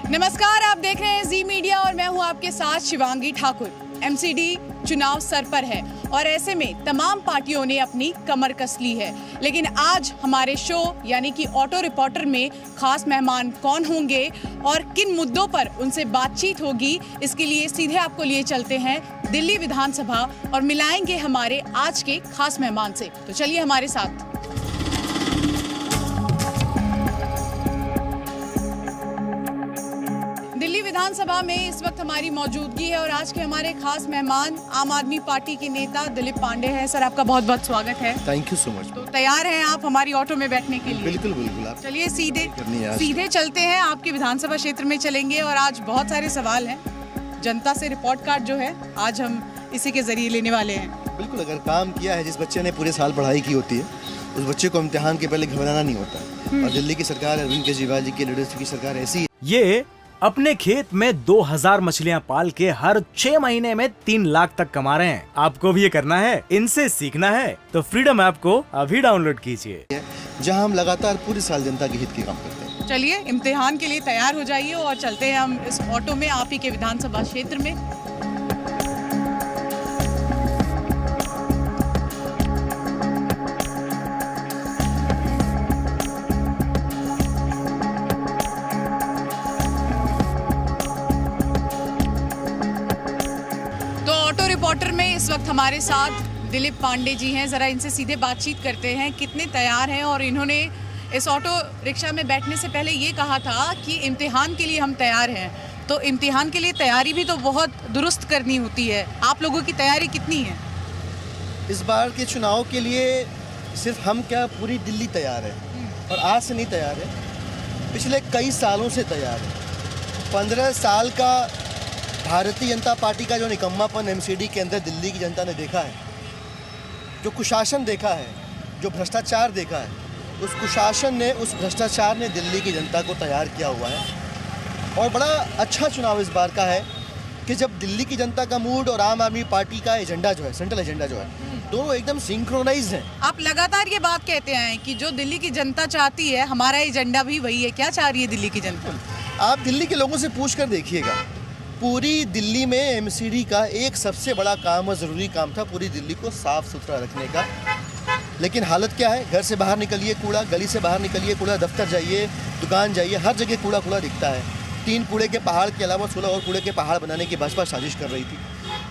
नमस्कार, आप देख रहे हैं जी मीडिया और मैं हूं आपके साथ शिवांगी ठाकुर। एमसीडी चुनाव सर पर है और ऐसे में तमाम पार्टियों ने अपनी कमर कस ली है। लेकिन आज हमारे शो यानी कि ऑटो रिपोर्टर में खास मेहमान कौन होंगे और किन मुद्दों पर उनसे बातचीत होगी, इसके लिए सीधे आपको लिए चलते हैं दिल्ली विधानसभा और मिलाएंगे हमारे आज के खास मेहमान से। तो चलिए हमारे साथ। दिल्ली विधानसभा में इस वक्त हमारी मौजूदगी है और आज के हमारे खास मेहमान आम आदमी पार्टी के नेता दिलीप पांडे हैं। सर, आपका बहुत बहुत स्वागत है। Thank you so much. तो तैयार हैं आप हमारी ऑटो में बैठने के लिए? बिल्कुल बिल्कुल। आप चलिए सीधे चलते हैं, आपके विधानसभा क्षेत्र में चलेंगे और आज बहुत सारे सवाल हैं। जनता से रिपोर्ट कार्ड जो है आज हम इसी के जरिए लेने वाले हैं। बिल्कुल, अगर काम किया है, जिस बच्चे ने पूरे साल पढ़ाई की होती है उस बच्चे को इम्तिहान के पहले घबराना नहीं होता। और दिल्ली की सरकार, अरविंद केजरीवाल जी की लीडरशिप की सरकार ऐसी है। ये अपने खेत में 2000 मछलियां पाल के हर 6 महीने में 3 लाख तक कमा रहे हैं। आपको भी ये करना है, इनसे सीखना है तो फ्रीडम ऐप को अभी डाउनलोड कीजिए, जहां हम लगातार पूरे साल जनता के हित के काम करते हैं। चलिए इम्तिहान के लिए तैयार हो जाइए और चलते हैं हम इस ऑटो में आप ही के विधानसभा क्षेत्र में। रिपोर्टर में इस वक्त हमारे साथ दिलीप पांडे जी हैं। ज़रा इनसे सीधे बातचीत करते हैं, कितने तैयार हैं। और इन्होंने इस ऑटो रिक्शा में बैठने से पहले ये कहा था कि इम्तिहान के लिए हम तैयार हैं। तो इम्तिहान के लिए तैयारी भी तो बहुत दुरुस्त करनी होती है, आप लोगों की तैयारी कितनी है? इस बार के चुनाव के लिए सिर्फ हम क्या, पूरी दिल्ली तैयार है। और आज से नहीं तैयार है, पिछले कई सालों से तैयार है। 15 साल का भारतीय जनता पार्टी का जो निकम्मापन एमसीडी के अंदर दिल्ली की जनता ने देखा है, जो कुशासन देखा है, जो भ्रष्टाचार देखा है, उस कुशासन ने, उस भ्रष्टाचार ने दिल्ली की जनता को तैयार किया हुआ है। और बड़ा अच्छा चुनाव इस बार का है कि जब दिल्ली की जनता का मूड और आम आदमी पार्टी का एजेंडा जो है, सेंट्रल एजेंडा जो है, दोनों एकदम सिंक्रोनाइज हैं। आप लगातार ये बात कहते हैं कि जो दिल्ली की जनता चाहती है, हमारा एजेंडा भी वही है। क्या चाह रही है दिल्ली की जनता? आप दिल्ली के लोगों से पूछ कर देखिएगा। पूरी दिल्ली में एमसीडी का एक सबसे बड़ा काम और ज़रूरी काम था पूरी दिल्ली को साफ़ सुथरा रखने का। लेकिन हालत क्या है? घर से बाहर निकलिए कूड़ा, गली से बाहर निकलिए कूड़ा, दफ्तर जाइए, दुकान जाइए, हर जगह कूड़ा कूड़ा दिखता है। 3 कूड़े के पहाड़ के अलावा 16 और कूड़े के पहाड़ बनाने की भाजपा साजिश कर रही थी।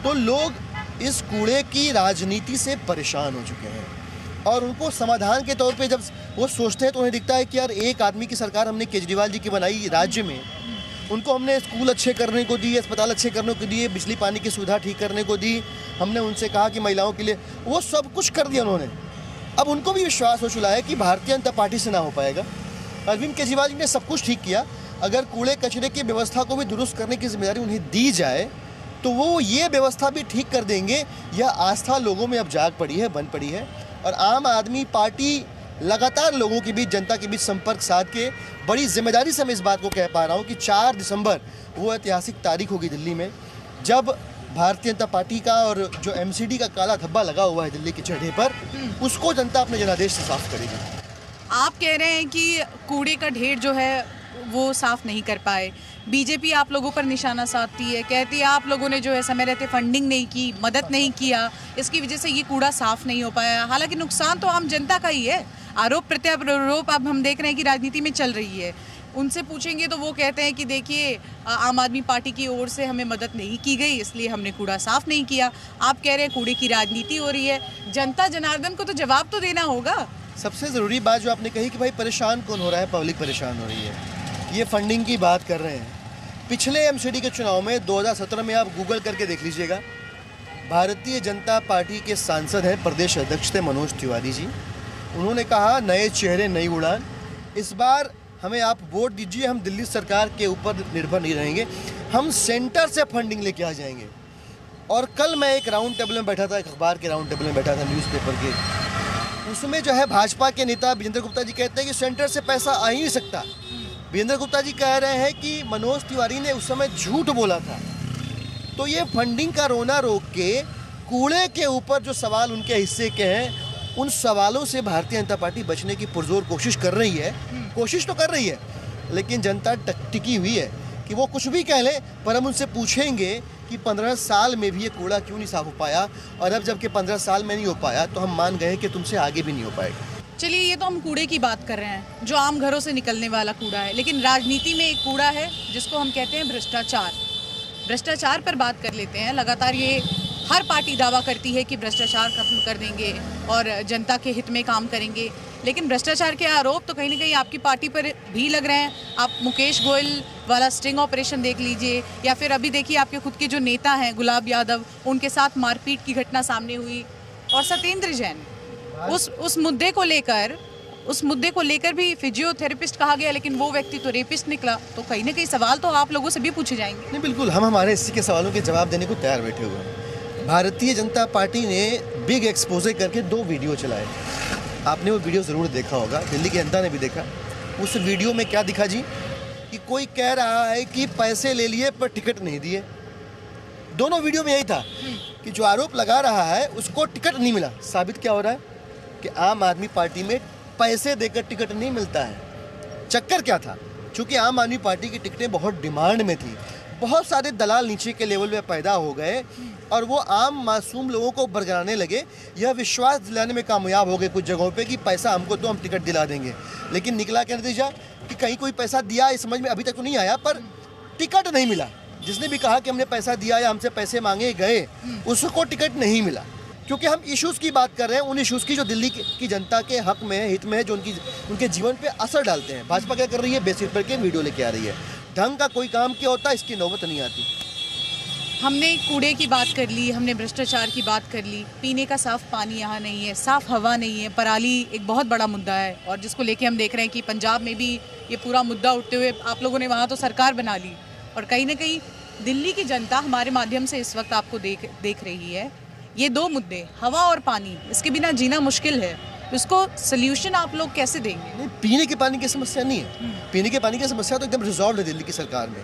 तो लोग इस कूड़े की राजनीति से परेशान हो चुके हैं और उनको समाधान के तौर पर जब वो सोचते हैं तो उन्हें दिखता है कि यार, एक आदमी की सरकार हमने केजरीवाल जी की बनाई राज्य में, उनको हमने स्कूल अच्छे करने को दिए, अस्पताल अच्छे करने को दिए, बिजली पानी की सुविधा ठीक करने को दी, हमने उनसे कहा कि महिलाओं के लिए, वो सब कुछ कर दिया उन्होंने। अब उनको भी विश्वास हो चुका है कि भारतीय जनता पार्टी से ना हो पाएगा। अरविंद केजरीवाल जी ने सब कुछ ठीक किया, अगर कूड़े कचरे की व्यवस्था को भी दुरुस्त करने की जिम्मेदारी उन्हें दी जाए तो वो ये व्यवस्था भी ठीक कर देंगे। यह आस्था लोगों में अब जाग पड़ी है, बन पड़ी है। और आम आदमी पार्टी लगातार लोगों के बीच, जनता के बीच संपर्क साध के बड़ी जिम्मेदारी से मैं इस बात को कह पा रहा हूँ कि 4 दिसंबर वो ऐतिहासिक तारीख होगी दिल्ली में, जब भारतीय जनता पार्टी का और जो एमसीडी का काला धब्बा लगा हुआ है दिल्ली के चेहरे पर, उसको जनता अपने जनादेश से साफ करेगी। आप कह रहे हैं कि कूड़े का ढेर जो है वो साफ नहीं कर पाए, बीजेपी आप लोगों पर निशाना साधती है, कहती है आप लोगों ने जो है समय रहते फंडिंग नहीं की, मदद नहीं किया, इसकी वजह से ये कूड़ा साफ नहीं हो पाया। हालांकि नुकसान तो आम जनता का ही है। आरोप प्रत्यारोप अब हम देख रहे हैं कि राजनीति में चल रही है। उनसे पूछेंगे तो वो कहते हैं कि देखिए, आम आदमी पार्टी की ओर से हमें मदद नहीं की गई, इसलिए हमने कूड़ा साफ नहीं किया। आप कह रहे हैं कूड़े की राजनीति हो रही है। जनता जनार्दन को तो जवाब तो देना होगा। सबसे ज़रूरी बात जो आपने कही कि भाई परेशान कौन हो रहा है, पब्लिक परेशान हो रही है। ये फंडिंग की बात कर रहे हैं। पिछले एमसीडी के चुनाव में 2017 में आप गूगल करके देख लीजिएगा, भारतीय जनता पार्टी के सांसद हैं, प्रदेश अध्यक्ष थे मनोज तिवारी जी। उन्होंने कहा नए चेहरे नई उड़ान। इस बार हमें आप वोट दीजिए, हम दिल्ली सरकार के ऊपर निर्भर नहीं रहेंगे, हम सेंटर से फंडिंग लेके आ जाएंगे। और कल मैं एक राउंड टेबल में बैठा था, एक अखबार के राउंड टेबल में बैठा था, न्यूज़पेपर के, उसमें जो है भाजपा के नेता विजेंद्र गुप्ता जी कहते हैं कि सेंटर से पैसा आ ही नहीं सकता। विजेंद्र गुप्ता जी कह रहे हैं कि मनोज तिवारी ने उस समय झूठ बोला था। तो ये फंडिंग का रोना रोक के कूड़े के ऊपर जो सवाल उनके हिस्से के हैं, उन सवालों से भारतीय जनता पार्टी बचने की पुरजोर कोशिश कर रही है। कोशिश तो कर रही है, लेकिन जनता टिकी हुई है। कि वो कुछ भी कह लें, पर हम उनसे पूछेंगे कि 15 साल में भी ये कूड़ा क्यों नहीं साफ हो पाया, और अब जबकि 15 साल में नहीं हो पाया तो हम मान गए कि तुमसे आगे भी नहीं हो पाएगा। चलिए, ये तो हम कूड़े की बात कर रहे हैं, जो आम घरों से निकलने वाला कूड़ा है, लेकिन राजनीति में एक कूड़ा है जिसको हम कहते हैं भ्रष्टाचार। भ्रष्टाचार पर बात कर लेते हैं। लगातार ये हर पार्टी दावा करती है कि भ्रष्टाचार खत्म कर देंगे और जनता के हित में काम करेंगे, लेकिन भ्रष्टाचार के आरोप तो कहीं ना कहीं आपकी पार्टी पर भी लग रहे हैं। आप मुकेश गोयल वाला स्टिंग ऑपरेशन देख लीजिए, या फिर अभी देखिए आपके खुद के जो नेता हैं गुलाब यादव, उनके साथ मारपीट की घटना सामने हुई, और सत्येंद्र जैन उस मुद्दे को लेकर भी फिजियोथेरेपिस्ट कहा गया, लेकिन वो व्यक्ति तो रेपिस्ट निकला। तो कहीं ना कहीं सवाल तो आप लोगों से भी पूछे जाएंगे। नहीं, बिल्कुल, हम हमारे इसी के सवालों के जवाब देने को तैयार बैठे हुए हैं। भारतीय जनता पार्टी ने बिग एक्सपोजे करके 2 वीडियो चलाए। आपने वो वीडियो ज़रूर देखा होगा, दिल्ली की जनता ने भी देखा। उस वीडियो में क्या दिखा जी, कि कोई कह रहा है कि पैसे ले लिए पर टिकट नहीं दिए। दोनों वीडियो में यही था कि जो आरोप लगा रहा है उसको टिकट नहीं मिला। साबित क्या हो रहा है कि आम आदमी पार्टी में पैसे देकर टिकट नहीं मिलता है। चक्कर क्या था, चूँकि आम आदमी पार्टी की टिकटें बहुत डिमांड में थी, बहुत सारे दलाल नीचे के लेवल में पैदा हो गए और वो आम मासूम लोगों को बरगलाने लगे। यह विश्वास दिलाने में कामयाब हो गए कुछ जगहों पे कि पैसा हमको तो हम टिकट दिला देंगे, लेकिन निकला क्या नतीजा कि कहीं कोई पैसा दिया इस समझ में अभी तक तो नहीं आया, पर टिकट नहीं मिला। जिसने भी कहा कि हमने पैसा दिया या हमसे पैसे मांगे गए, उसको टिकट नहीं मिला। क्योंकि हम इश्यूज़ की बात कर रहे हैं, उन इश्यूज़ की जो दिल्ली की जनता के हक में है, हित में है, जो उनके जीवन पे असर डालते हैं। भाजपा क्या कर रही है, बेसिक पर के वीडियो लेके आ रही है। ढंग का कोई काम क्या होता है, इसकी नौबत नहीं आती। हमने कूड़े की बात कर ली, हमने भ्रष्टाचार की बात कर ली, पीने का साफ पानी यहाँ नहीं है, साफ हवा नहीं है, पराली एक बहुत बड़ा मुद्दा है, और जिसको लेके हम देख रहे हैं कि पंजाब में भी ये पूरा मुद्दा उठते हुए आप लोगों ने वहाँ तो सरकार बना ली, और कहीं ना कहीं दिल्ली की जनता हमारे माध्यम से इस वक्त आपको देख रही है। ये 2 मुद्दे, हवा और पानी, इसके बिना जीना मुश्किल है। इसको सल्यूशन आप लोग कैसे देंगे? नहीं, पीने के पानी की समस्या नहीं है। पीने के पानी की समस्या तो एकदम रिजॉल्व है दिल्ली की सरकार में।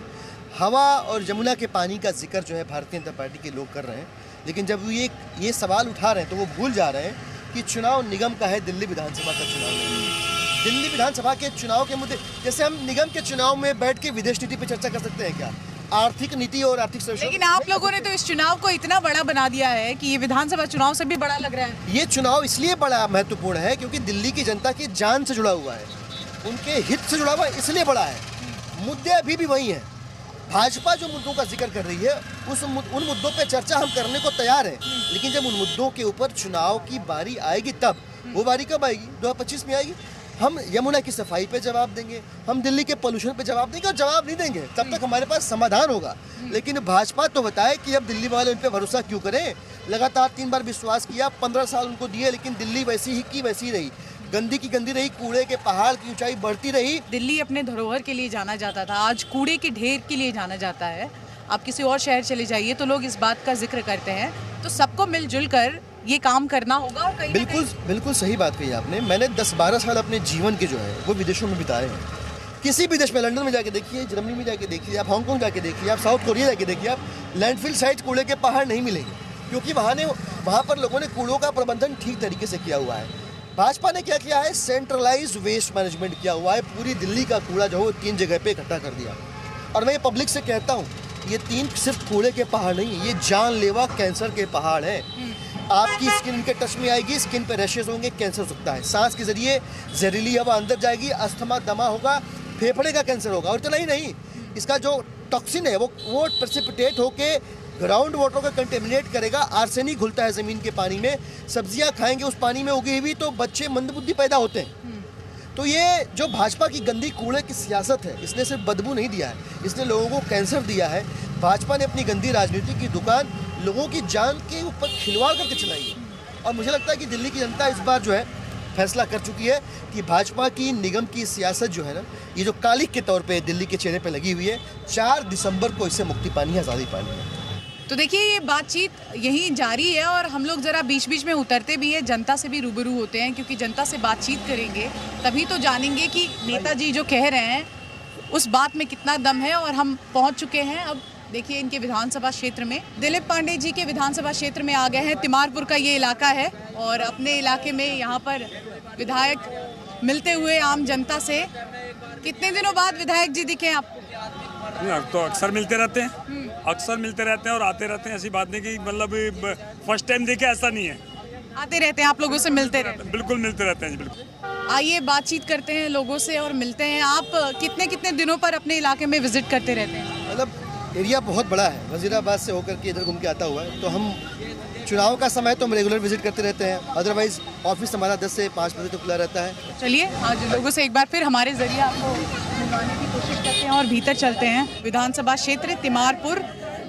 हवा और यमुना के पानी का जिक्र जो है भारतीय जनता पार्टी के लोग कर रहे हैं, लेकिन जब ये सवाल उठा रहे हैं तो वो भूल जा रहे हैं कि चुनाव निगम का है, दिल्ली विधानसभा का चुनाव नहीं है। दिल्ली विधानसभा के चुनाव के मुद्दे, जैसे हम निगम के चुनाव में बैठ के विदेश नीति पर चर्चा कर सकते हैं क्या, आर्थिक नीति और आर्थिक सर्वेक्षण। लेकिन आप लोगों ने तो इस चुनाव को इतना बड़ा बना दिया है कि ये विधानसभा चुनाव से भी बड़ा लग रहा है। ये चुनाव इसलिए बड़ा महत्वपूर्ण है क्योंकि दिल्ली की जनता की जान से जुड़ा हुआ है, उनके हित से जुड़ा हुआ है, इसलिए बड़ा है। मुद्दे अभी भी वही हैं। भाजपा जो मुद्दों का जिक्र कर रही है उन मुद्दों पे चर्चा हम करने को तैयार हैं, लेकिन जब उन मुद्दों के ऊपर चुनाव की बारी आएगी तब, वो बारी कब आएगी, 2025 में आएगी। हम यमुना की सफाई पे जवाब देंगे, हम दिल्ली के पोल्यूशन पे जवाब देंगे, और जवाब नहीं देंगे तब तक हमारे पास समाधान होगा। लेकिन भाजपा तो बताए कि अब दिल्ली वाले उन पे भरोसा क्यों करें। लगातार 3 बार विश्वास किया, 15 साल उनको दिए, लेकिन दिल्ली वैसी ही की वैसी रही, गंदी की गंदी रही, कूड़े के पहाड़ की ऊंचाई बढ़ती रही। दिल्ली अपने धरोहर के लिए जाना जाता था, आज कूड़े के ढेर के लिए जाना जाता है। आप किसी और शहर चले जाइए तो लोग इस बात का जिक्र करते हैं। तो सबको मिलजुल कर ये काम करना होगा। और कहीं बिल्कुल सही बात कही आपने। मैंने 10-12 साल अपने जीवन के जो है वो विदेशों में बिताए हैं। किसी भी देश में, लंदन में जाके देखिए, जर्मनी में जाके देखिए, आप हांगकांग जाके देखिए, आप साउथ कोरिया जाके देखिए, आप लैंडफिल साइट कूड़े के पहाड़ नहीं मिलेंगे, क्योंकि वहाँ पर लोगों ने कूड़ों का प्रबंधन ठीक तरीके से किया हुआ है। भाजपा ने क्या किया है, सेंट्रलाइज वेस्ट मैनेजमेंट किया हुआ है। पूरी दिल्ली का कूड़ा जो है 3 जगह पे इकट्ठा कर दिया। और मैं ये पब्लिक से कहता हूँ, ये 3 सिर्फ कूड़े के पहाड़ नहीं है, ये जानलेवा कैंसर के पहाड़ हैं। आपकी स्किन के टच में आएगी, स्किन पे रैशेस होंगे, कैंसर हो सकता है। सांस के जरिए जहरीली हवा अंदर जाएगी, अस्थमा, दमा होगा, फेफड़े का कैंसर होगा। और इतना ही नहीं, इसका जो टॉक्सिन है वो प्रेसिपिटेट होके ग्राउंड वाटर को कंटेमिनेट करेगा। आर्सेनिक घुलता है ज़मीन के पानी में। सब्जियां खाएंगे उस पानी में उगी हुई तो बच्चे मंदबुद्धि पैदा होते हैं। तो ये जो भाजपा की गंदी कूड़े की सियासत है, इसने सिर्फ बदबू नहीं दिया है, इसने लोगों को कैंसर दिया है। भाजपा ने अपनी गंदी राजनीति की दुकान लोगों की जान के ऊपर खिलवाड़ करके चलाई है। और मुझे लगता है कि दिल्ली की जनता इस बार जो है फैसला कर चुकी है कि भाजपा की निगम की सियासत जो है ना, ये जो कालिक के तौर पे दिल्ली के चेहरे पे लगी हुई है, 4 दिसंबर को इससे मुक्ति पानी है, आज़ादी पानी है। तो देखिए, ये बातचीत यहीं जारी है और हम लोग ज़रा बीच बीच में उतरते भी हैं, जनता से भी रूबरू होते हैं, क्योंकि जनता से बातचीत करेंगे तभी तो जानेंगे कि नेताजी जो कह रहे हैं उस बात में कितना दम है। और हम पहुंच चुके हैं अब देखिए इनके विधानसभा क्षेत्र में। दिलीप पांडे जी के विधानसभा क्षेत्र में आ गए हैं। तिमारपुर का ये इलाका है और अपने इलाके में यहाँ पर विधायक मिलते हुए आम जनता से। कितने दिनों बाद विधायक जी दिखे आपको? नहीं, अब तो अक्सर मिलते रहते हैं, अक्सर मिलते रहते हैं और आते रहते हैं। ऐसी बात नहीं कि मतलब फर्स्ट टाइम देखे, ऐसा नहीं है। आते रहते हैं आप लोगों से, मिलते रहते हैं। बिल्कुल मिलते रहते हैं जी, बिल्कुल। आइए बातचीत करते हैं लोगों से और मिलते हैं। आप कितने कितने दिनों पर अपने इलाके में विजिट करते रहते हैं? मतलब एरिया बहुत बड़ा है, वजीराबाद से होकर के इधर घूम के आता हुआ है, तो हम चुनाव का समय तो हम रेगुलर विजिट करते रहते हैं। अदरवाइज ऑफिस हमारा 10 से 5 बजे तक खुला रहता है। चलिए आज लोगों से एक बार फिर हमारे जरिए आपको मिलवाने की कोशिश करते हैं और भीतर चलते हैं। विधानसभा क्षेत्र तिमारपुर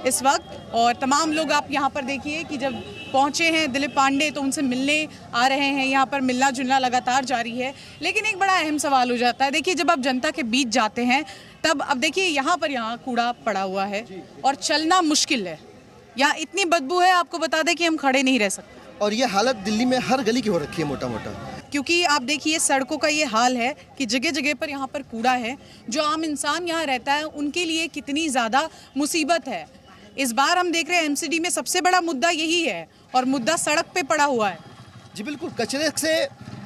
इस वक्त, और तमाम लोग आप यहाँ पर देखिए कि जब पहुँचे हैं दिलीप पांडे तो उनसे मिलने आ रहे हैं। यहाँ पर मिलना जुलना लगातार जारी है। लेकिन एक बड़ा अहम सवाल हो जाता है, देखिए जब आप जनता के बीच जाते हैं तब अब देखिए यहाँ कूड़ा पड़ा हुआ है और चलना मुश्किल है। यहाँ इतनी बदबू है, आपको बता दें कि हम खड़े नहीं रह सकते। और ये हालत दिल्ली में हर गली की हो रखी है मोटा मोटा, क्योंकि आप देखिए सड़कों का ये हाल है कि जगह जगह पर यहाँ पर कूड़ा है। जो आम इंसान यहाँ रहता है उनके लिए कितनी ज़्यादा मुसीबत है। इस बार हम देख रहे हैं एमसीडी में सबसे बड़ा मुद्दा यही है और मुद्दा सड़क पे पड़ा हुआ है। जी बिल्कुल। कचरे से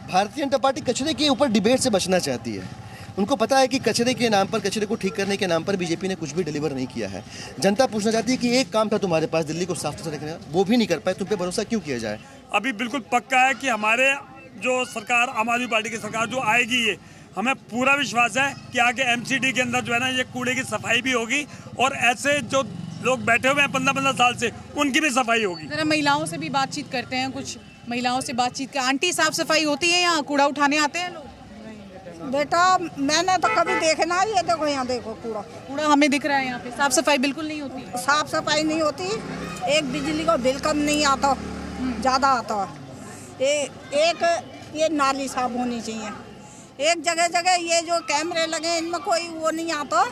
भारतीय जनता पार्टी कचरे के ऊपर डिबेट से बचना चाहती है। उनको पता है कि कचरे के नाम पर, कचरे को ठीक करने के नाम पर बीजेपी ने कुछ भी डिलीवर नहीं किया है। जनता पूछना चाहती है कि एक काम था तुम्हारे पास दिल्ली को साफ सुथरा रखने का, वो भी नहीं कर पाए, तुम पे भरोसा क्यों किया जाए? अभी बिल्कुल पक्का है कि हमारे जो सरकार, आम आदमी पार्टी की सरकार जो आएगी, ये हमें पूरा विश्वास है कि आगे एमसीडी के अंदर जो है ना ये कूड़े की सफाई भी होगी और ऐसे जो लोग बैठे हुए हैं 15-15 साल से उनकी भी सफाई होगी। जरा महिलाओं से भी बातचीत करते हैं, कुछ महिलाओं से बातचीत कर। आंटी साफ सफाई होती है यहाँ? कूड़ा उठाने आते हैं लोग? बेटा मैंने तो कभी देखना, ये देखो यहाँ देखो कूड़ा हमें दिख रहा है यहाँ पे। साफ सफाई बिल्कुल नहीं होती। साफ सफाई नहीं होती। एक बिजली का बिल कम नहीं आता, ज़्यादा आता है। एक ये नाली साफ होनी चाहिए। एक जगह जगह ये जो कैमरे लगे इनमें कोई वो नहीं आता,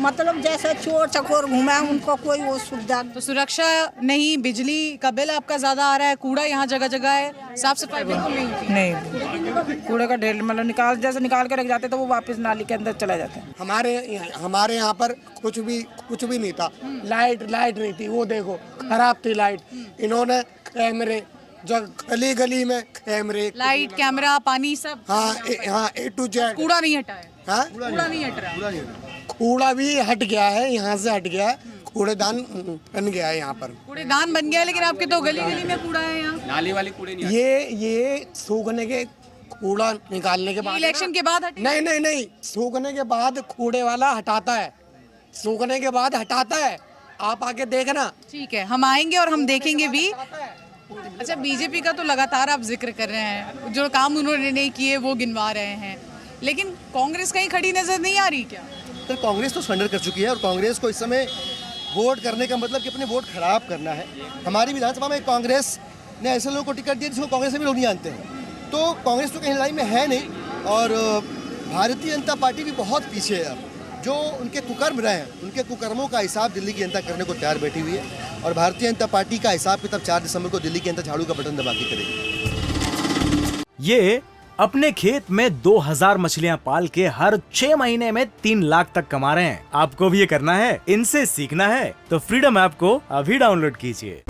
मतलब जैसे चोर चकोर घूमे उनको कोई वो सुविधा। तो सुरक्षा नहीं, बिजली का बिल आपका ज़्यादा आ रहा है, कूड़ा यहाँ जगह जगह है, साफ सफाई बिल्कुल नहीं होती। नहीं, कूड़े का ढेर मतलब निकाल के रख जाते तो वो वापस नाली के अंदर चला जाता है। हमारे यहाँ पर कुछ भी नहीं था। लाइट नहीं थी, वो देखो खराब थी लाइट। इन्होंने कैमरे, जो गली गली में कैमरे, लाइट, कैमरा, पानी सब। हाँ A to Z। कूड़ा नहीं हटा है। हाँ कूड़ा नहीं हट रहा। कूड़ा भी हट गया है, यहाँ से हट गया है, कूड़ेदान बन गया है यहाँ पर। कूड़ेदान बन गया है, लेकिन आपके तो गली गली में कूड़ा है यहाँ। नाली वाली कूड़े नहीं। ये सूखने के कूड़ा निकालने के बाद, इलेक्शन के बाद नहीं, सूखने के बाद कूड़े वाला हटाता है, सूखने के बाद हटाता है। आप आके देखना। ठीक है, हम आएंगे और हम देखेंगे भी। अच्छा, बीजेपी का तो लगातार आप जिक्र कर रहे हैं, जो काम उन्होंने नहीं किए वो गिनवा रहे हैं, लेकिन कांग्रेस कहीं खड़ी नजर नहीं आ रही क्या? तो कांग्रेस तो सरेंडर कर चुकी है और कांग्रेस को इस समय वोट करने का मतलब कि अपने वोट खराब करना है। हमारी विधानसभा में कांग्रेस ने ऐसे लोगों को टिकट दिया जिसको कांग्रेस से भी लोग नहीं जानते हैं। तो कांग्रेस तो कहीं लड़ाई में है नहीं और भारतीय जनता पार्टी भी बहुत पीछे है। अब जो उनके कुकर्म रहे हैं, उनके कुकर्मों का हिसाब दिल्ली की जनता करने को तैयार बैठी हुई है और भारतीय जनता पार्टी का हिसाब किताब 4 दिसंबर को दिल्ली की जनता झाड़ू का बटन दबा के करेगी। ये अपने खेत में 2000 मछलियां पाल के हर 6 महीने में 3 लाख तक कमा रहे हैं। आपको भी ये करना है, इनसे सीखना है तो फ्रीडम ऐप को अभी डाउनलोड कीजिए।